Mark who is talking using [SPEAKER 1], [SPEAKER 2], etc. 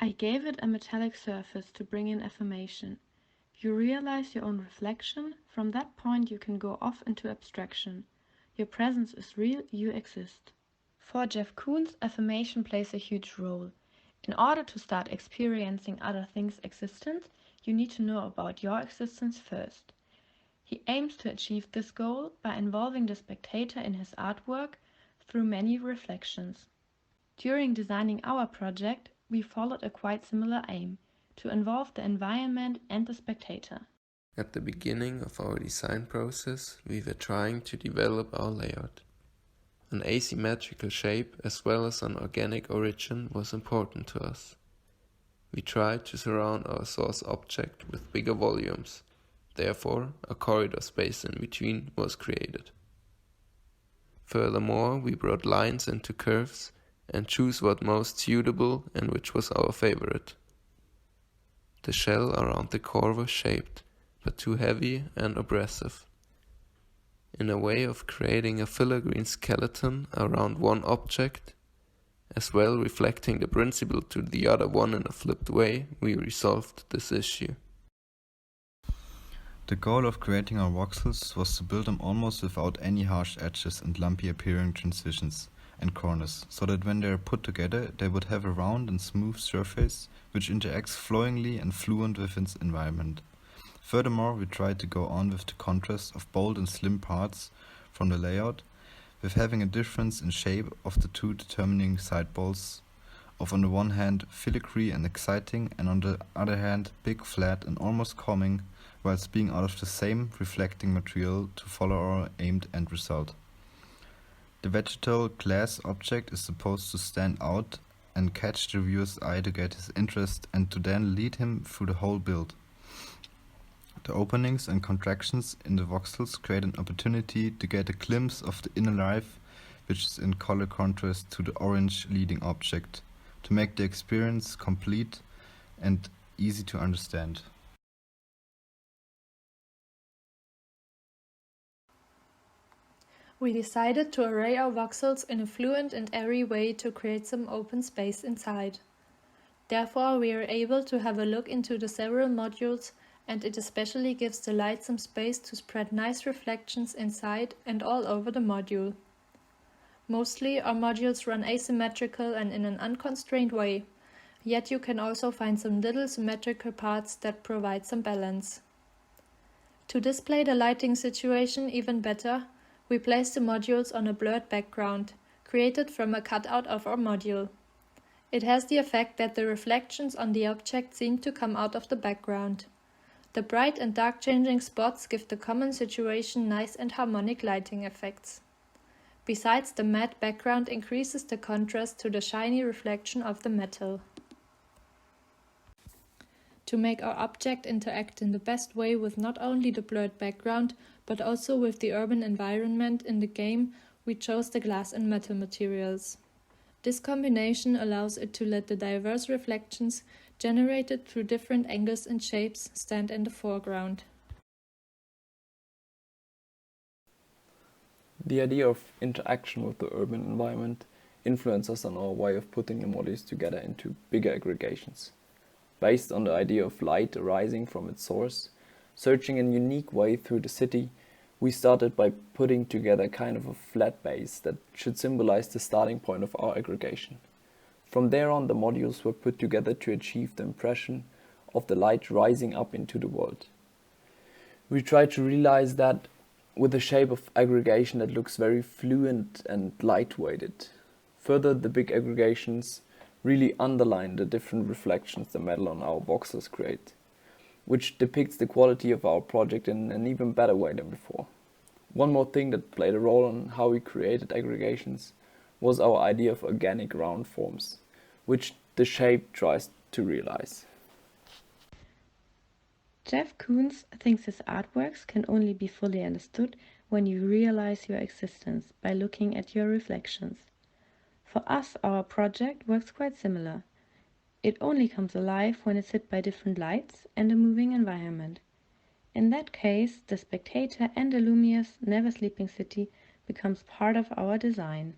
[SPEAKER 1] I gave it a metallic surface to bring in affirmation. You realize your own reflection. From that point you can go off into abstraction. Your presence is real, you exist. For Jeff Koons, affirmation plays a huge role. In order to start experiencing other things' existence, you need to know about your existence first. He aims to achieve this goal by involving the spectator in his artwork through many reflections. During designing our project, we followed a quite similar aim, to involve the environment and the spectator.
[SPEAKER 2] At the beginning of our design process, we were trying to develop our layout. An asymmetrical shape as well as an organic origin was important to us. We tried to surround our source object with bigger volumes. Therefore, a corridor space in between was created. Furthermore, we brought lines into curves and chose what most suitable and which was our favorite. The shell around the core was shaped, but too heavy and oppressive. In a way of creating a filigree skeleton around one object, as well reflecting the principle to the other one in a flipped way, we resolved this issue.
[SPEAKER 3] The goal of creating our voxels was to build them almost without any harsh edges and lumpy appearing transitions and corners, so that when they are put together they would have a round and smooth surface which interacts flowingly and fluent with its environment. Furthermore, we tried to go on with the contrast of bold and slim parts from the layout, with having a difference in shape of the two determining side balls of on the one hand filigree and exciting, and on the other hand big, flat and almost calming, whilst being out of the same reflecting material to follow our aimed end result. The vegetal glass object is supposed to stand out and catch the viewer's eye to get his interest and to then lead him through the whole build. The openings and contractions in the voxels create an opportunity to get a glimpse of the inner life, which is in color contrast to the orange leading object, to make the experience complete and easy to understand.
[SPEAKER 4] We decided to array our voxels in a fluent and airy way to create some open space inside. Therefore, we are able to have a look into the several modules, and it especially gives the light some space to spread nice reflections inside and all over the module. Mostly, our modules run asymmetrical and in an unconstrained way, yet you can also find some little symmetrical parts that provide some balance. To display the lighting situation even better, we place the modules on a blurred background, created from a cutout of our module. It has the effect that the reflections on the object seem to come out of the background. The bright and dark changing spots give the common situation nice and harmonic lighting effects. Besides, the matte background increases the contrast to the shiny reflection of the metal. To make our object interact in the best way with not only the blurred background, but also with the urban environment in the game, we chose the glass and metal materials. This combination allows it to let the diverse reflections generated through different angles and shapes stand in the foreground.
[SPEAKER 5] The idea of interaction with the urban environment influences us on our way of putting the modules together into bigger aggregations. Based on the idea of light arising from its source, searching in a unique way through the city, we started by putting together kind of a flat base that should symbolize the starting point of our aggregation. From there on, the modules were put together to achieve the impression of the light rising up into the world. We tried to realize that with a shape of aggregation that looks very fluent and lightweighted. Further, the big aggregations really underline the different reflections the metal on our voxels create, which depicts the quality of our project in an even better way than before. One more thing that played a role on how we created aggregations was our idea of organic round forms, which the shape tries to realize.
[SPEAKER 1] Jeff Koons thinks his artworks can only be fully understood when you realize your existence by looking at your reflections. For us, our project works quite similar. It only comes alive when it's hit by different lights and a moving environment. In that case, the spectator and the luminous, never sleeping city becomes part of our design.